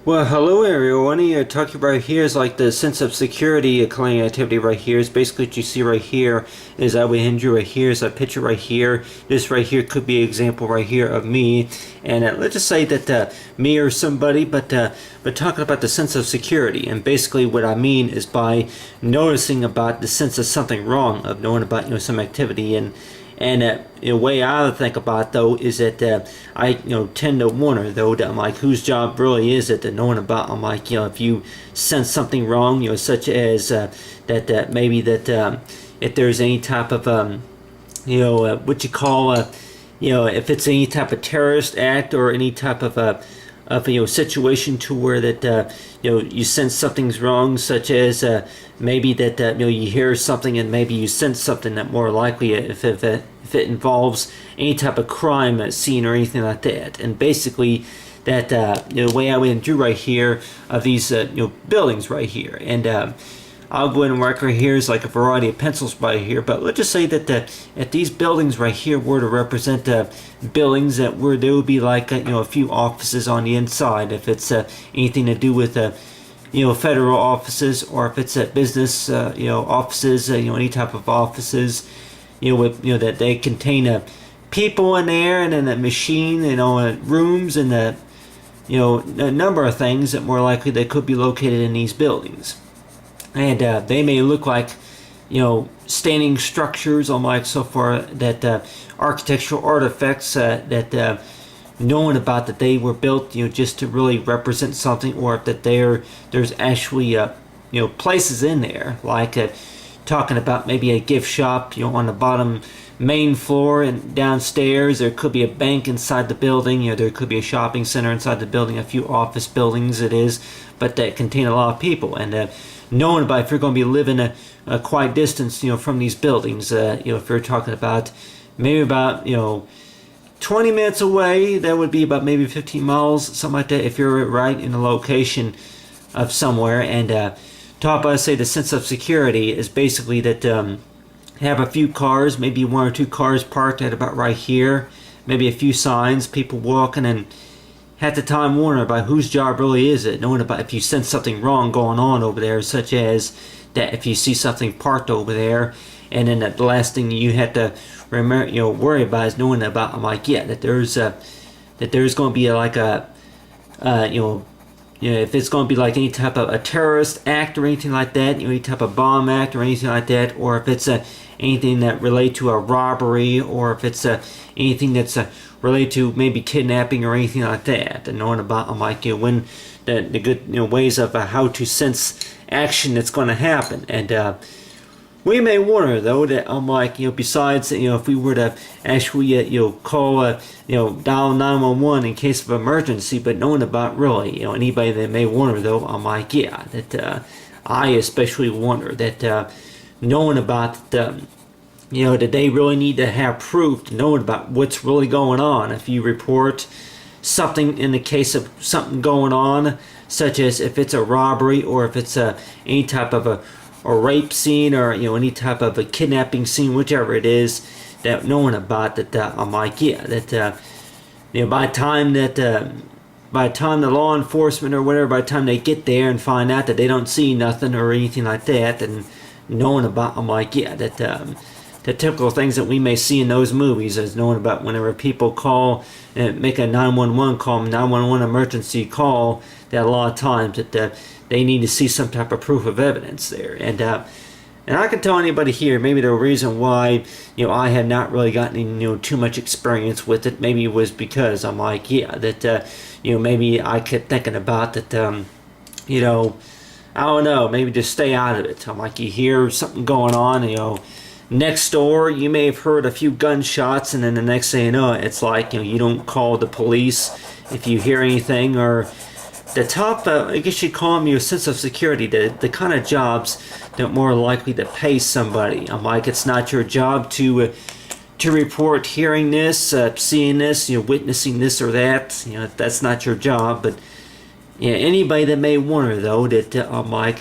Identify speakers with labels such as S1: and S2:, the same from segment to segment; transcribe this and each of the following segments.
S1: Well, hello everyone. Talking right here is like the sense of security claiming activity right here is basically what you see right here is I would hand you right here is a picture right here. This right here could be an example right here of me, and let's just say that me or somebody, but talking about the sense of security, and basically what I mean is by noticing about the sense of something wrong, of knowing about some activity and the way I think about it, though, is that I tend to wonder though that I'm like whose job really is it to knowing about. I'm like if you sense something wrong, such as that maybe that if there's any type of what you call if it's any type of terrorist act or any type of situation to where that you sense something's wrong, such as maybe that you hear something and maybe you sense something that more likely if it involves any type of crime scene or anything like that. And basically that the way I went through right here of these buildings right here, and I'll go ahead and mark right here is like a variety of pencils right here, but let's just say that if these buildings right here were to represent buildings that were, there would be like a few offices on the inside. If it's anything to do with federal offices, or if it's business offices, any type of offices, with that they contain people in there, and then a machine, rooms, and a number of things that more likely they could be located in these buildings. And they may look like standing structures, like so far that architectural artifacts that knowing about that they were built just to really represent something, or that there's actually places in there like talking about maybe a gift shop on the bottom main floor, and downstairs there could be a bank inside the building, there could be a shopping center inside the building, a few office buildings it is, but that contain a lot of people. And knowing about if you're going to be living a quite distance from these buildings, if you're talking about maybe about 20 minutes away, that would be about maybe 15 miles, something like that, if you're right in the location of somewhere. And top, I say the sense of security is basically that have a few cars, maybe one or two cars parked at about right here, maybe a few signs, people walking, and at the time wondering about whose job really is it, knowing about if you sense something wrong going on over there, such as that if you see something parked over there, and then the last thing you have to remember, worry about is knowing about, I'm like, that there's going to be like a if it's going to be like any type of a terrorist act or anything like that, any type of bomb act or anything like that, or if it's anything that relate to a robbery, or if it's anything that's related to maybe kidnapping or anything like that, and knowing about, I'm like, when the good ways of how to sense action that's going to happen. And we may wonder though that I'm like, besides if we were to actually call dial 911 in case of emergency, but knowing about really anybody that may wonder though, I'm like, that I especially wonder that knowing about that they really need to have proof to knowing about what's really going on. If you report something in the case of something going on, such as if it's a robbery, or if it's any type of a rape scene, or any type of a kidnapping scene, whichever it is, that knowing about that, I'm like, that by the time the law enforcement or whatever, by the time they get there and find out that they don't see nothing or anything like that, and knowing about, I'm like, that the typical things that we may see in those movies, is knowing about whenever people call and make a 911 call, 911 emergency call, that a lot of times that they need to see some type of proof of evidence there. And I can tell anybody here, maybe the reason why I have not really gotten too much experience with it, maybe it was because I'm like, that maybe I kept thinking about that, I don't know, maybe just stay out of it. I'm like, you hear something going on, next door, you may have heard a few gunshots, and then the next thing you know, it's like, you don't call the police if you hear anything. Or the top, I guess you'd call them your sense of security, the kind of jobs that more likely to pay somebody. I'm like, it's not your job to report hearing this, seeing this, witnessing this or that. That's not your job. But anybody that may wonder though that I'm like,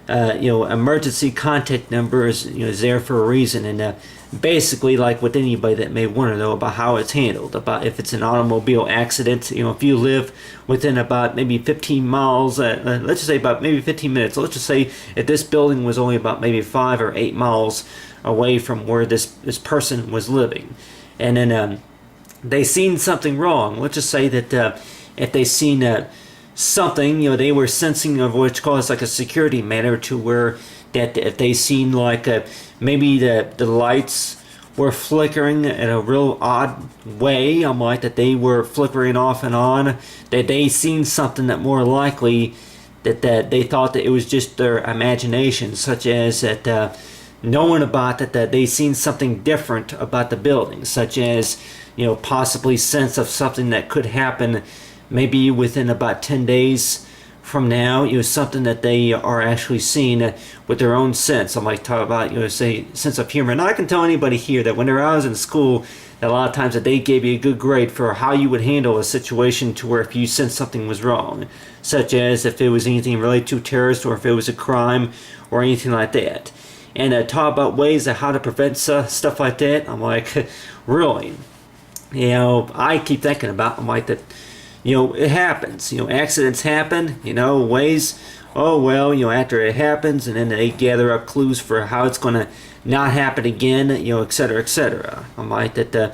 S1: emergency contact number is there for a reason. And basically like with anybody that may want to know about how it's handled, about if it's an automobile accident. If you live within about maybe 15 miles, let's just say about maybe 15 minutes, let's just say if this building was only about maybe 5 or 8 miles away from where this person was living, and then they seen something wrong. Let's just say that if they seen something, they were sensing of what's called like a security matter, to where that if they seen like maybe the lights were flickering in a real odd way, like that they were flickering off and on, that they seen something that more likely that they thought that it was just their imagination, such as that knowing about that they seen something different about the building, such as possibly sense of something that could happen maybe within about 10 days from now, something that they are actually seeing with their own sense. I'm like talk about, say, sense of humor. And I can tell anybody here that when I was in school, that a lot of times that they gave you a good grade for how you would handle a situation to where if you sensed something was wrong, such as if it was anything related to terrorists or if it was a crime or anything like that. And talk about ways of how to prevent stuff like that. I'm like, really? I keep thinking about, I'm like that, it happens. Accidents happen, ways, oh, well, after it happens, and then they gather up clues for how it's going to not happen again, et cetera, et cetera. I'm like that, a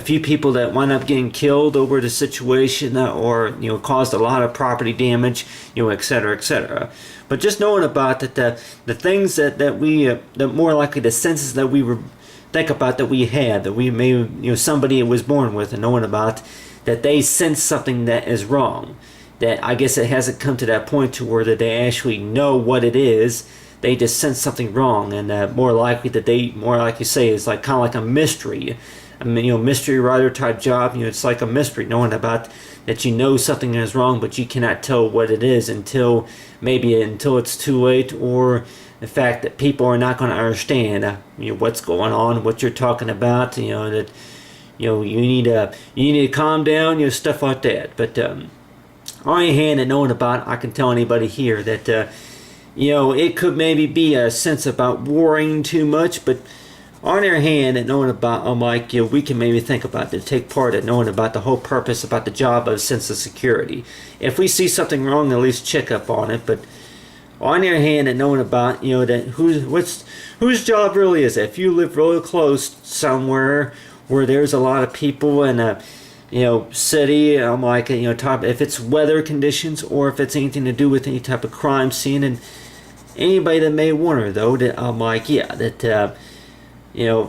S1: few people that wind up getting killed over the situation, or, caused a lot of property damage, et cetera, et cetera. But just knowing about that, the things that we, the more likely the senses that we were think about that we had, that we may, somebody was born with, and knowing about that they sense something that is wrong, that I guess it hasn't come to that point to where that they actually know what it is. They just sense something wrong, and more likely that they, more like you say, is like kind of like a mystery. I mean, mystery writer type job. It's like a mystery, knowing about that something is wrong, but you cannot tell what it is until it's too late, or the fact that people are not going to understand what's going on, what you're talking about. That you need to calm down, stuff like that. But on the hand, and knowing about, I can tell anybody here that it could maybe be a sense about worrying too much, but on their hand, and knowing about, I'm like, we can maybe think about to take part in knowing about the whole purpose about the job of sense of security. If we see something wrong, at least check up on it. But on your hand, and knowing about that whose job really is it? If you live really close somewhere where there's a lot of people in a city, I'm like, if it's weather conditions, or if it's anything to do with any type of crime scene, and anybody that may wonder though, that I'm like, that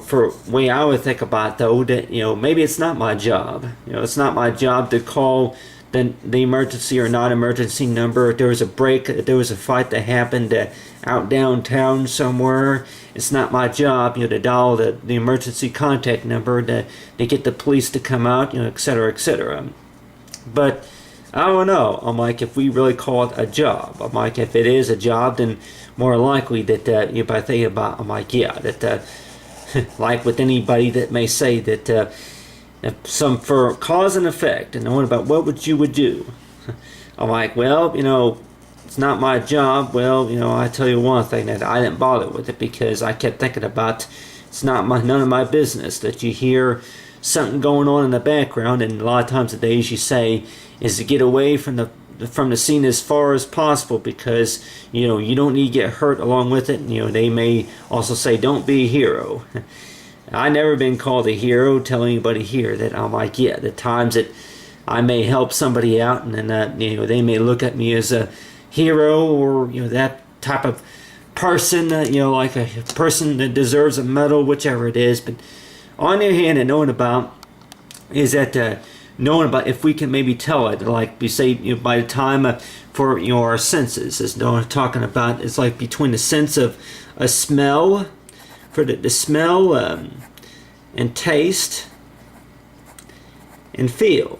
S1: for way I would think about though, that maybe it's not my job. It's not my job to call the emergency or not emergency number. If there was a break, if there was a fight that happened out downtown somewhere, it's not my job to dial the emergency contact number to get the police to come out, et cetera, et cetera. But I don't know. I'm like, if we really call it a job, I'm like, if it is a job, then more likely that if I think about, I'm like, that like with anybody that may say that some for cause and effect, and knowing about what you would do. I'm like, well, it's not my job. Well, I tell you one thing, that I didn't bother with it because I kept thinking about, it's none of my business that you hear something going on in the background, and a lot of times the days you say is to get away from the scene as far as possible, because you don't need to get hurt along with it. They may also say, don't be a hero. I never been called a hero. Tell anybody here that I'm like, the times that I may help somebody out, and then they may look at me as a hero, or that type of person, like a person that deserves a medal, whichever it is. But on the other hand, and knowing about is that knowing about if we can maybe tell it, like we say, by the time for our senses, is talking about, it's like between the sense of a smell, for the smell and taste and feel.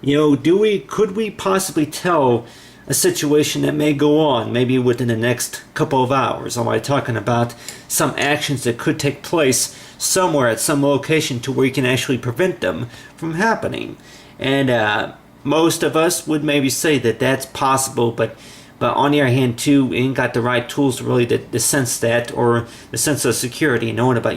S1: Could we possibly tell a situation that may go on maybe within the next couple of hours? Am I talking about some actions that could take place somewhere at some location to where you can actually prevent them from happening? And most of us would maybe say that that's possible, but but on the other hand too, ain't got the right tools really to sense that, or the sense of security, knowing about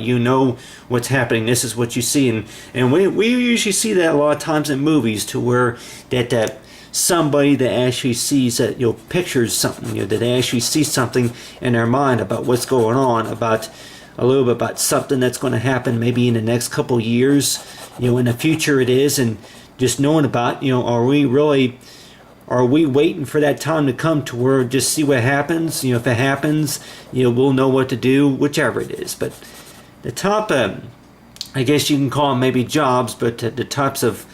S1: what's happening. This is what you see, and we usually see that a lot of times in movies, to where that somebody that actually sees that, pictures something, that they actually see something in their mind about what's going on, about a little bit about something that's going to happen maybe in the next couple of years, in the future it is, and just knowing about, are we waiting for that time to come to where just see what happens? If it happens, we'll know what to do, whichever it is. But the top, I guess you can call them maybe jobs, but the types of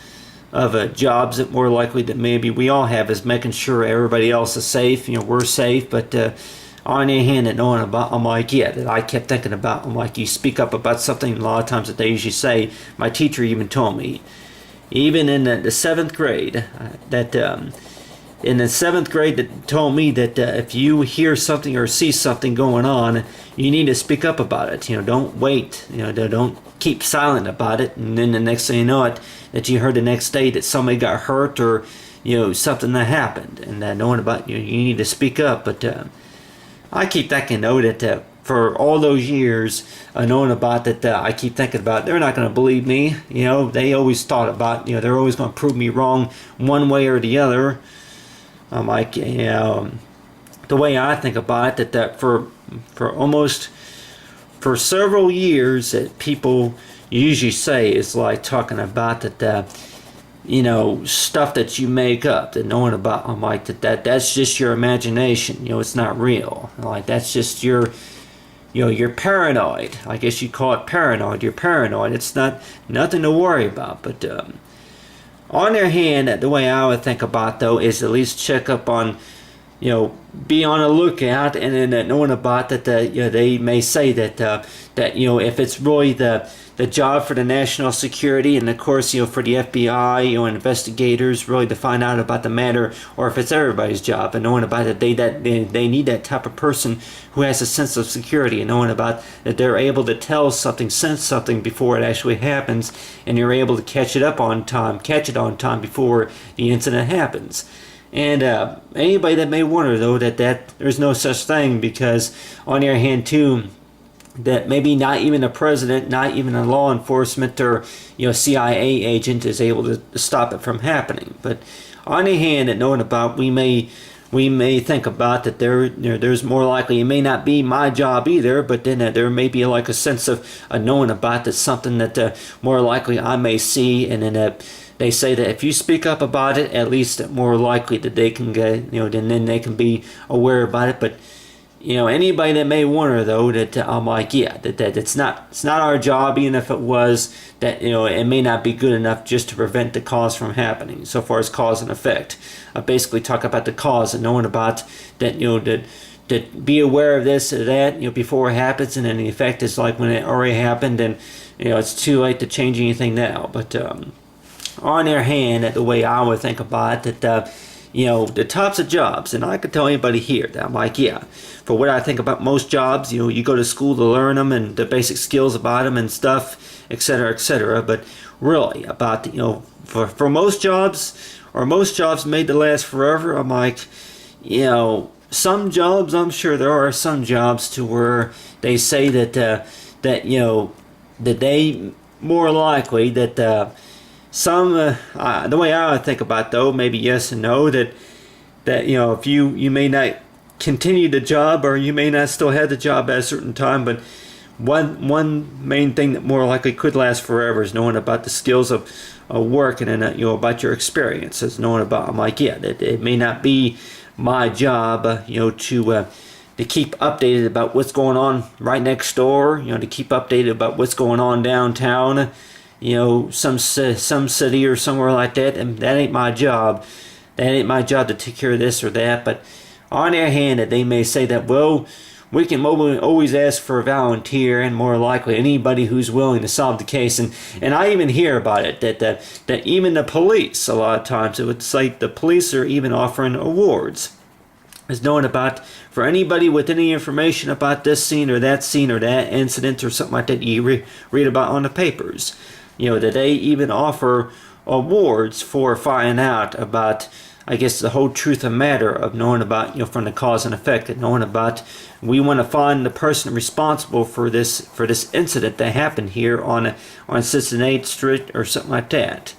S1: jobs that more likely that maybe we all have is making sure everybody else is safe. We're safe, but on the other hand, that knowing about, I'm like, that I kept thinking about. I'm like, you speak up about something, a lot of times that they usually say. My teacher even told me, even in the 7th grade, that in the 7th grade, that told me that if you hear something or see something going on, you need to speak up about it. Don't wait. Don't keep silent about it. And then the next thing you know it, that you heard the next day that somebody got hurt, or something that happened, and knowing about you need to speak up. But I keep thinking though that for all those years knowing about that, I keep thinking about they're not going to believe me. They always thought about they're always going to prove me wrong one way or the other. I'm like, the way I think about it, that for several years that people usually say is like talking about that stuff that you make up, that knowing about. I'm like, that's just your imagination. It's not real. Like, that's just you're paranoid. I guess you call it paranoid. You're paranoid. It's nothing to worry about. But on their hand, the way I would think about though is at least check up on, be on the lookout, and then knowing about that they may say that if it's really the job for the national security, and of course for the FBI, investigators really to find out about the matter, or if it's everybody's job, and knowing about that they need that type of person who has a sense of security, and knowing about that they're able to tell something, sense something before it actually happens, and you're able to catch it on time before the incident happens. And anybody that may wonder though that there's no such thing, because on the other hand too, that maybe not even the president, not even a law enforcement or CIA agent is able to stop it from happening. But on the hand, that knowing about, we may think about that there's more likely, it may not be my job either, but then there may be like a sense of knowing about that something that more likely I may see, and then they say that if you speak up about it, at least more likely that they can get, then they can be aware about it. But anybody that may wonder though that I'm like, that it's not our job, even if it was, that it may not be good enough just to prevent the cause from happening. So far as cause and effect, I basically talk about the cause and knowing about that, that be aware of this or that before it happens, and then the effect is like when it already happened, and it's too late to change anything now. But on their hand, the way I would think about it, that the types of jobs, and I could tell anybody here that I'm like, for what I think about most jobs, you go to school to learn them and the basic skills about them and stuff, etc. But really about for most jobs, or most jobs made to last forever, I'm like, some jobs, I'm sure there are some jobs to where they say that that they more likely that some the way I think about though, maybe yes and no, that if you may not continue the job, or you may not still have the job at a certain time, but one main thing that more likely could last forever is knowing about the skills of work, and then about your experiences, knowing about. I'm like, that it may not be my job to keep updated about what's going on right next door, to keep updated about what's going on downtown, some city or somewhere like that, and that ain't my job. That ain't my job to take care of this or that. But on their hand, that they may say that, well, we can always ask for a volunteer, and more likely anybody who's willing to solve the case. And I even hear about it that even the police, a lot of times it would say the police are even offering awards, is knowing about, for anybody with any information about this scene or that incident or something like that you read about on the papers, that they even offer awards for finding out about I guess, the whole truth of matter of knowing about, from the cause and effect, and knowing about, we want to find the person responsible for this incident that happened here on 68th Street or something like that.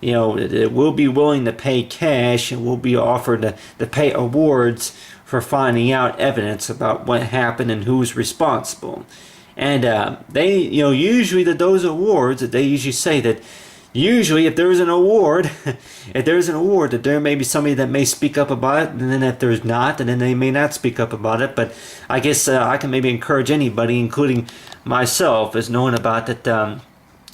S1: We'll be willing to pay cash, and we'll be offered to pay awards for finding out evidence about what happened and who's responsible. And they, usually those awards, that they usually say that usually if there's an award, that there may be somebody that may speak up about it, and then if there's not, then they may not speak up about it. But I guess I can maybe encourage anybody, including myself, as knowing about that.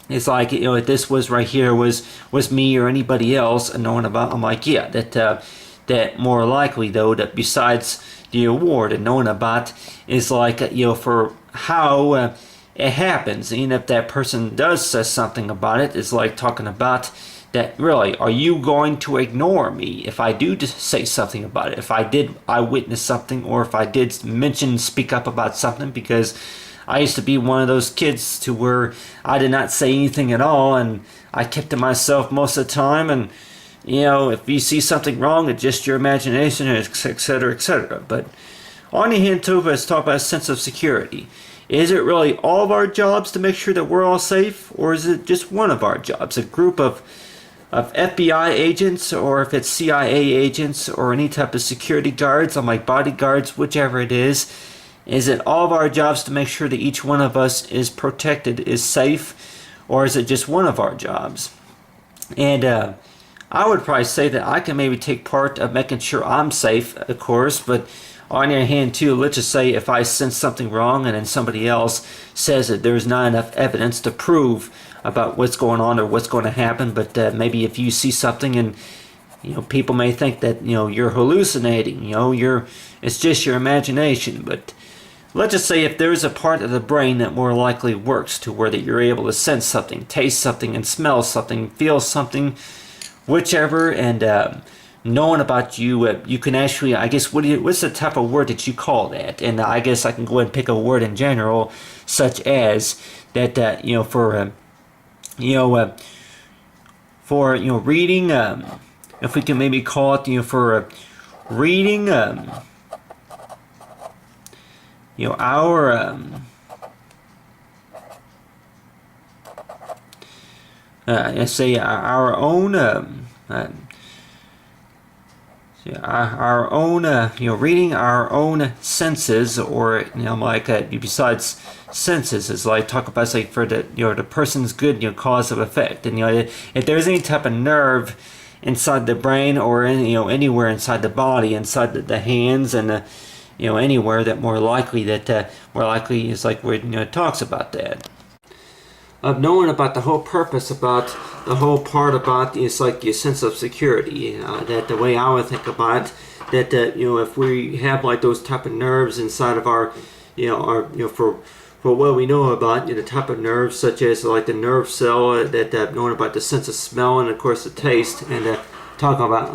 S1: It's like, if this was right here was me or anybody else, and knowing about, I'm like, yeah, that more likely though, that besides the award, and knowing about is like, for how it happens, and if that person does say something about it, it's like talking about that, really, are you going to ignore me if I do just say something about it, if I witness something, or if I did speak up about something? Because I used to be one of those kids to where I did not say anything at all, and I kept to myself most of the time. And if you see something wrong, it's just your imagination, etc., etc. But on the hand too, let's talk about a sense of security. Is it really all of our jobs to make sure that we're all safe, or is it just one of our jobs? A group of FBI agents, or if it's CIA agents, or any type of security guards, or like bodyguards, whichever it is. Is it all of our jobs to make sure that each one of us is protected, is safe, or is it just one of our jobs? And I would probably say that I can maybe take part of making sure I'm safe, of course, but on the other hand too, let's just say if I sense something wrong and then somebody else says that there's not enough evidence to prove about what's going on or what's going to happen, but maybe if you see something and people may think that you're hallucinating, it's just your imagination. But let's just say if there's a part of the brain that more likely works to where that you're able to sense something, taste something, and smell something, feel something, whichever, and knowing about you, you can actually, I guess, what's the type of word that you call that? And I guess I can go ahead and pick a word in general, such as that, for reading, if we can maybe call it, for reading, our let's say our own reading our own senses, or besides senses, is like talk about, say, for the the person's good, cause of effect. And if there's any type of nerve inside the brain, or anywhere inside the body, inside the hands, and anywhere, that more likely is like where it talks about that. Of knowing about the whole purpose, about the whole part about it's like your sense of security. That the way I would think about it, that if we have like those type of nerves inside of our for what we know about the type of nerves, such as like the nerve cell, that knowing about the sense of smell, and of course the taste, and talking about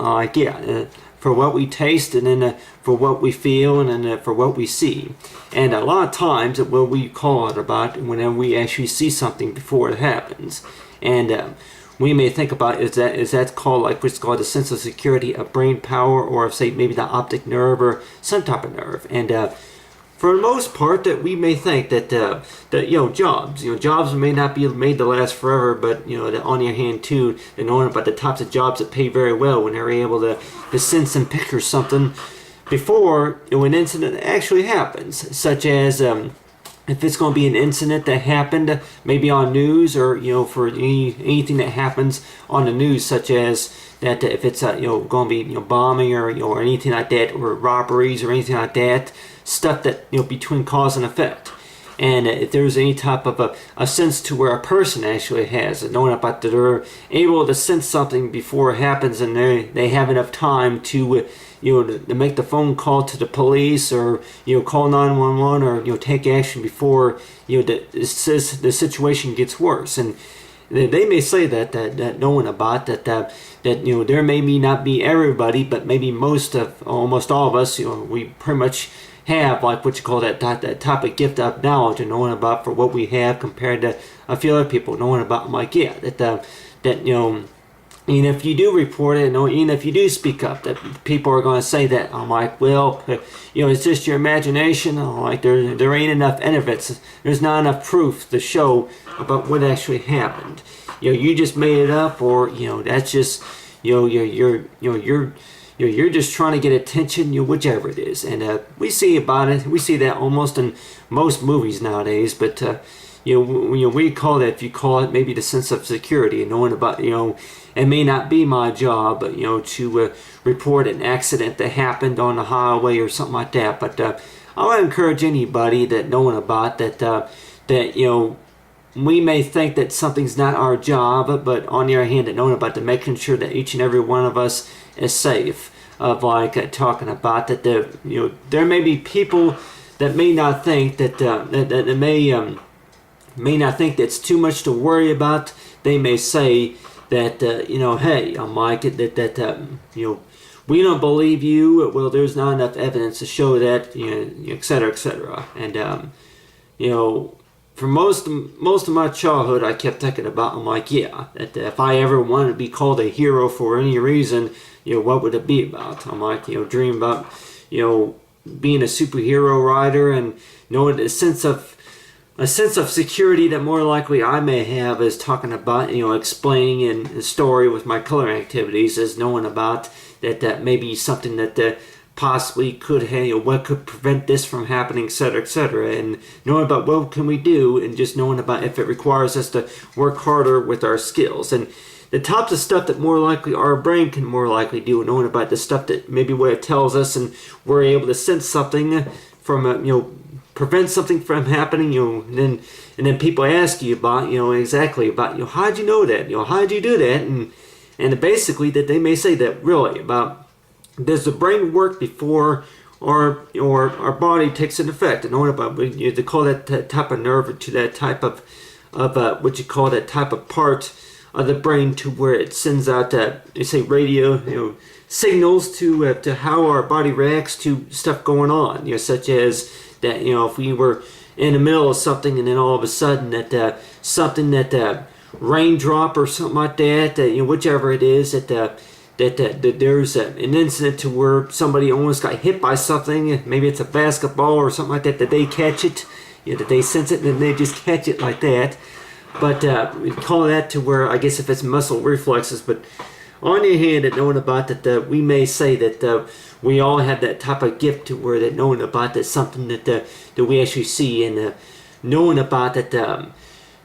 S1: for what we taste, and then for what we feel, and then for what we see. And a lot of times, what we call it about whenever we actually see something before it happens. And we may think about, is that called, like what's called the sense of security, of brain power, or say maybe the optic nerve, or some type of nerve. And for the most part, that we may think that jobs may not be made to last forever, but that on your hand too, and knowing about the types of jobs that pay very well when they're able to sense and picture something before an incident actually happens, such as if it's going to be an incident that happened maybe on news, or for anything that happens on the news, such as that if it's going to be bombing, or anything like that, or robberies, or anything like that, stuff that between cause and effect. And if there's any type of a sense to where a person actually has, knowing about that they're able to sense something before it happens, and they have enough time to to make the phone call to the police, or call 911, or take action before the situation gets worse. And they may say that knowing about that there may not be everybody, but maybe almost all of us, we pretty much have like what you call that type of gift of knowledge, and knowing about for what we have compared to a few other people, knowing about, I'm like, yeah, that
S2: And if you do report it, and even if you do speak up, that people are going to say that. I'm like, well, it's just your imagination. I'm like, there ain't enough evidence. There's not enough proof to show about what actually happened. You just made it up, or that's just, you're just trying to get attention, whichever it is. And we see about it. We see that almost in most movies nowadays. But we call that, if you call it maybe the sense of security and knowing about, it may not be my job, but, to report an accident that happened on the highway or something like that. But I would encourage anybody that knowing about that, we may think that something's not our job, but on the other hand, that knowing about making sure that each and every one of us is safe. Of like talking about that, there may be people that may not think that that may not think that's too much to worry about. They may say that hey, Mike, we don't believe you. Well, there's not enough evidence to show that, etc., etc. And for most of my childhood, I kept thinking about, I'm like, yeah, that if I ever wanted to be called a hero for any reason, what would it be about? I'm like, dream about, being a superhero writer, and knowing a sense of security that more likely I may have is talking about, explaining in a story with my coloring activities, is knowing about that may be something that possibly could have, what could prevent this from happening, etc., etc., and knowing about what can we do, and just knowing about if it requires us to work harder with our skills. And the types of stuff that more likely our brain can more likely do, and knowing about the stuff that maybe what it tells us, and we're able to sense something from prevent something from happening, and then people ask you about, exactly about, how'd you know that, how'd you do that, and basically that they may say that really about, does the brain work before our body takes an effect? And knowing about, they call that type of nerve, to that type of what you call that type of part of the brain, to where it sends out that, they say, radio signals to how our body reacts to stuff going on, such as that, if we were in the middle of something, and then all of a sudden that something that raindrop or something like that, whichever it is, that there's an incident to where somebody almost got hit by something, maybe it's a basketball or something like that they catch it, that they sense it, and then they just catch it like that. But we call that to where, I guess if it's muscle reflexes, but on the hand, that knowing about that, we may say that we all have that type of gift, to where that knowing about that something that we actually see, and knowing about that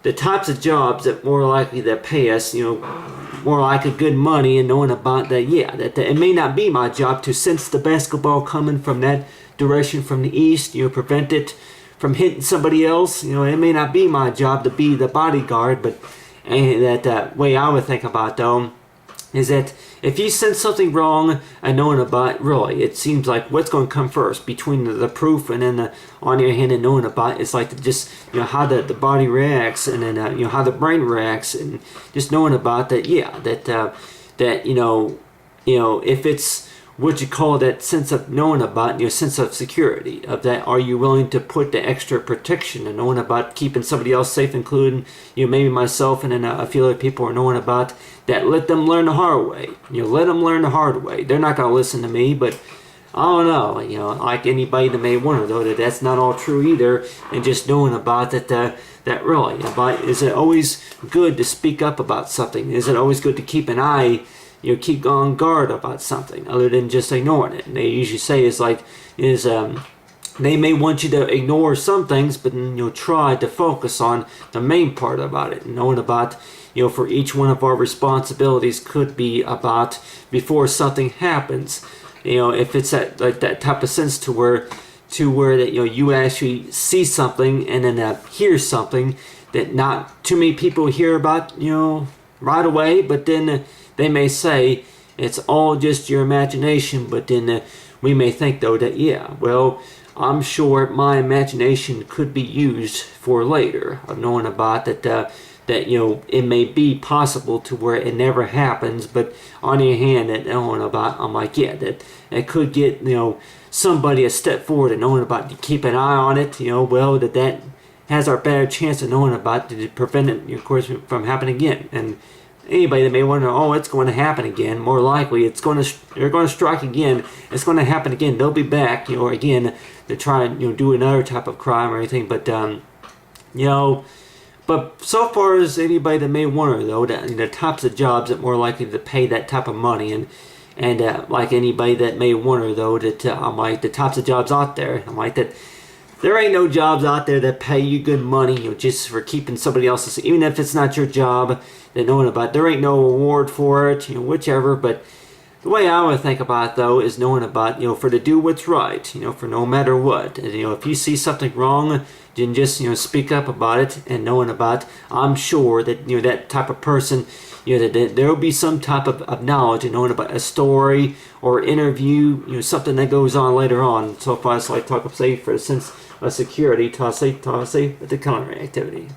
S2: the types of jobs that more likely that pay us, more like a good money, and knowing about that, yeah, that it may not be my job to sense the basketball coming from that direction from the east, prevent it from hitting somebody else. It may not be my job to be the bodyguard, but that way I would think about, though, is that if you sense something wrong, and knowing about, really, it seems like what's going to come first between the proof, and then on your hand, and knowing about, it's like just how the body reacts, and then how the brain reacts, and just knowing about that, yeah, that if it's what you call that sense of knowing about, your sense of security, of that, are you willing to put the extra protection, and knowing about keeping somebody else safe, including maybe myself, and then a few other people are knowing about that. Let them learn the hard way. Let them learn the hard way. They're not going to listen to me, but I don't know. Like anybody that may wonder, though, that that's not all true either. And just knowing about that, that really, about, is it always good to speak up about something? Is it always good to keep an eye, keep on guard about something, other than just ignoring it? And they usually say they may want you to ignore some things, but try to focus on the main part about it, knowing about, for each one of our responsibilities could be about before something happens. If it's that type of sense to where that you actually see something, and then hear something that not too many people hear about right away, but then they may say it's all just your imagination, but then we may think, though, that, yeah, well, I'm sure my imagination could be used for later, of knowing about that, that it may be possible to where it never happens, but on the other hand, that knowing about, I'm like, yeah, that it could get somebody a step forward, and knowing about to keep an eye on it, well, that has our better chance of knowing about to prevent it, of course, from happening again. And anybody that may wonder, oh, it's going to happen again. More likely, they're going to strike again. It's going to happen again. They'll be back, again to try and do another type of crime or anything. But but so far as anybody that may wonder though, that the types of jobs that more likely to pay that type of money, and like anybody that may wonder though, that I'm like the types of jobs out there, I'm like that. There ain't no jobs out there that pay you good money, just for keeping somebody else's, even if it's not your job, that knowing about. There ain't no reward for it, whichever. But the way I would think about it, though, is knowing about, for to do what's right, for no matter what. And, if you see something wrong, then just, speak up about it, and knowing about, I'm sure that, that type of person, that there will be some type of knowledge and knowing about a story or interview, something that goes on later on. So far, it's like talk, say, for the sense of security, say, with the coloring activity.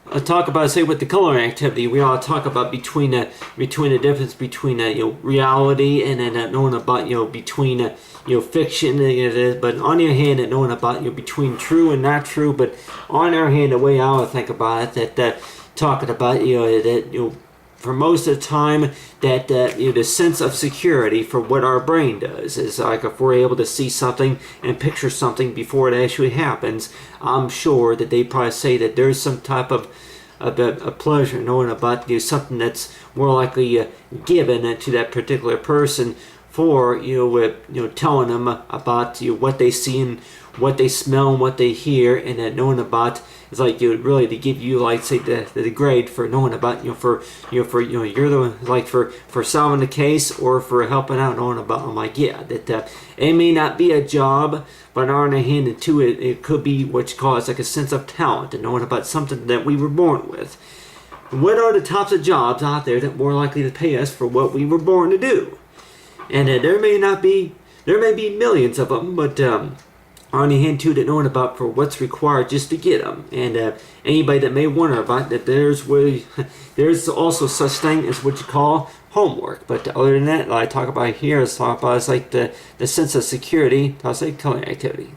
S2: I'll talk about, say, with the coloring activity, we all talk about between the difference between reality and then knowing about between fiction, but on your hand, and knowing about between true and not true. But on their hand, the way I would think about it, that talking about that for most of the time that the sense of security for what our brain does is like if we're able to see something and picture something before it actually happens. I'm sure that they probably say that there's some type of a pleasure knowing about something that's more likely given to that particular person for telling them about what they see and what they smell and what they hear, and then knowing about is like really to give you like say the grade for knowing about for you're the like for solving the case or for helping out, knowing about. I'm like, yeah, that it may not be a job, but on the hand and to it, it could be what you call it's like a sense of talent and knowing about something that we were born with. What are the types of jobs out there that more likely to pay us for what we were born to do? And there may be millions of them, but on the hand too, that knowing about for what's required just to get them. And anybody that may wonder about that, there's also such thing as what you call homework. But other than that, I talk about here is like the sense of security. I'll say coloring activity.